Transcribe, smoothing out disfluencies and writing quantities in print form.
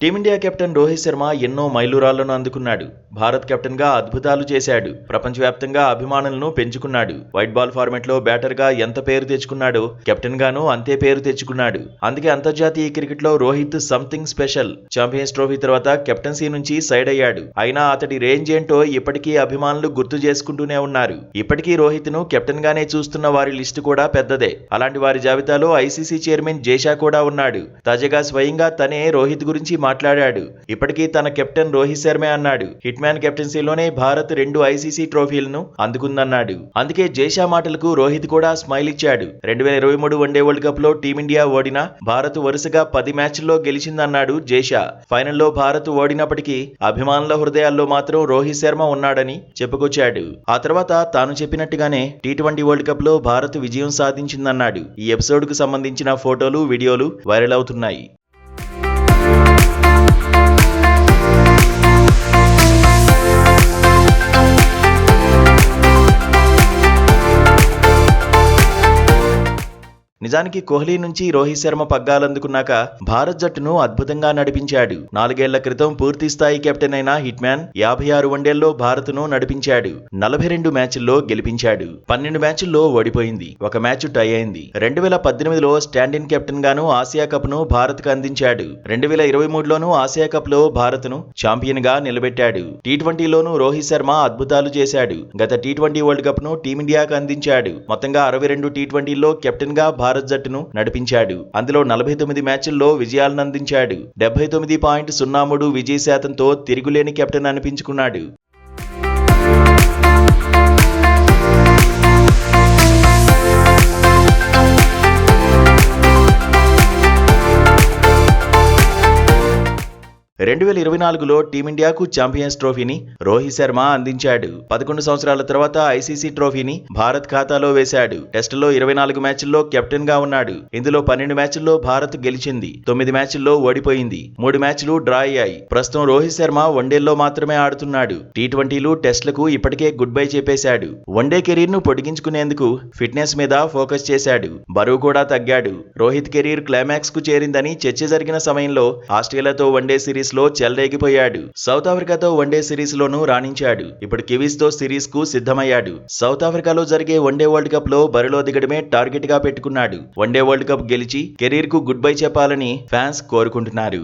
Team India captain Rohit Sharma ఎన్నో మైలురాళ్లను అందుకున్నాడు. Bharat captain గా అద్భుతాలు చేశాడు. ప్రపంచవ్యాప్తంగా అభిమానులను పెంచుకున్నాడు. వైట్ బాల్ ఫార్మాట్ లో బ్యాటర్ గా ఎంత పేరు తెచ్చుకున్నాడో కెప్టెన్ గాను అంతే పేరు తెచ్చుకున్నాడు. అందుకే అంతర్జాతీయ క్రికెట్ లో Rohit something special. Champions trophy తర్వాత కెప్టెన్సీ నుంచి సైడ్ అయ్యాడు. అయినా అతడి రేంజ్ ఏంటో ఇప్పటికీ అభిమానులు గుర్తు చేసుకుంటూనే ఉన్నారు. ఇప్పటికీ రోహిత్ ను కెప్టెన్ గానే చూస్తున్న వారి లిస్టు కూడా పెద్దదే. అలాంటి వారి జాబితాలో ఐసీసీ చైర్మన్ జేషా కూడా ఉన్నాడు. తాజాగా స్వయంగా తనే రోహిత్ గురించి మాట్లాడాడు. ఇప్పటికీ తన కెప్టెన్ రోహిత్ శర్మే అన్నాడు. Hit man కెప్టెన్సీలోనే Bharat 2 ICC ట్రోఫీలను అందుకుందన్నాడు. అందుకే జైషా మాటలకు రోహిత్ కూడా స్మైల్ ఇచ్చాడు. 2023 వన్డే వరల్డ్ కప్ లో టీమిండియా ఓడినా భారత్ వరుసగా 10 మ్యాచ్ల్లో గెలిచిందన్నాడు జైషా. ఫైనల్లో భారత్ ఓడినప్పటికీ అభిమానుల హృదయాల్లో మాత్రం రోహిత్ శర్మ ఉన్నాడని చెప్పుకొచ్చాడు. ఆ తర్వాత తాను చెప్పినట్టుగానే టీ20 వరల్డ్ కప్ లో భారత్ విజయం సాధించిందన్నాడు. ఈ ఎపిసోడ్ కు సంబంధించిన ఫోటోలు, వీడియోలు వైరల్ అవుతున్నాయి. నిజానికి కోహ్లీ నుంచి రోహిత్ శర్మ పగ్గాలందుకున్నాక భారత్ జట్టును అద్భుతంగా నడిపించాడు. 4 ఏళ్ల క్రితం పూర్తి స్థాయి కెప్టెన్ అయిన హిట్ మ్యాన్ 56 వన్డేల్లో భారత్ను నడిపించాడు. 42 మ్యాచ్ల్లో గెలిపించాడు. 12 మ్యాచ్ల్లో ఓడిపోయింది. ఒక మ్యాచ్ టై అయింది. 2018లో స్టాండ్ ఇన్ కెప్టెన్ గాను ఆసియా కప్ ను భారత్ కు అందించాడు. 2023లోనూ ఆసియా కప్ లో భారత్ ను ఛాంపియన్ గా నిలబెట్టాడు. టీ20లోనూ రోహిత్ శర్మ అద్భుతాలు చేశాడు. గత టీ20 వరల్డ్ కప్ ను టీమిండియాకు అందించాడు. మొత్తంగా 62 టీ20లో కెప్టెన్ గా భారత్ జట్టును నడిపించాడు. అందులో 49 మ్యాచ్ల్లో విజయాలను అందించాడు. 79.03 విజయ శాతంతో తిరుగులేని కెప్టెన్ అనిపించుకున్నాడు. రెండు 2024లో టీమిండియాకు ఛాంపియన్స్ ట్రోఫీని రోహిత్ శర్మ అందించాడు. 11 సంవత్సరాల తర్వాత ఐసీసీ ట్రోఫీని భారత్ ఖాతాలో వేశాడు. టెస్టులో 24 మ్యాచ్ల్లో కెప్టెన్ గా ఉన్నాడు. ఇందులో 12 మ్యాచ్ల్లో భారత్ గెలిచింది. 9 మ్యాచ్ల్లో ఓడిపోయింది. 3 మ్యాచ్లు డ్రా అయ్యాయి. ప్రస్తుతం రోహిత్ శర్మ వన్డేల్లో మాత్రమే ఆడుతున్నాడు. టీ20లు, టెస్టులకు ఇప్పటికే గుడ్ బై చెప్పేశాడు. వన్డే కెరీర్ ను పొడిగించుకునేందుకు ఫిట్నెస్ మీద ఫోకస్ చేశాడు. బరువు కూడా తగ్గాడు. రోహిత్ కెరీర్ క్లైమాక్స్ కు చేరిందని చర్చ జరిగిన సమయంలో ఆస్ట్రేలియాతో వన్డే సిరీస్ లో చెలరేగిపోయాడు. సౌత్ ఆఫ్రికాతో వన్డే సిరీస్ లోనూ రాణించాడు. ఇప్పుడు కివీస్ తో సిరీస్ కు సిద్ధమయ్యాడు. సౌత్ ఆఫ్రికాలో జరిగే వన్డే వరల్డ్ కప్ లో బరిలో దిగడమే టార్గెట్ గా పెట్టుకున్నాడు. వన్డే వరల్డ్ కప్ గెలిచి కెరీర్ కు గుడ్ బై చెప్పాలని ఫ్యాన్స్ కోరుకుంటున్నారు.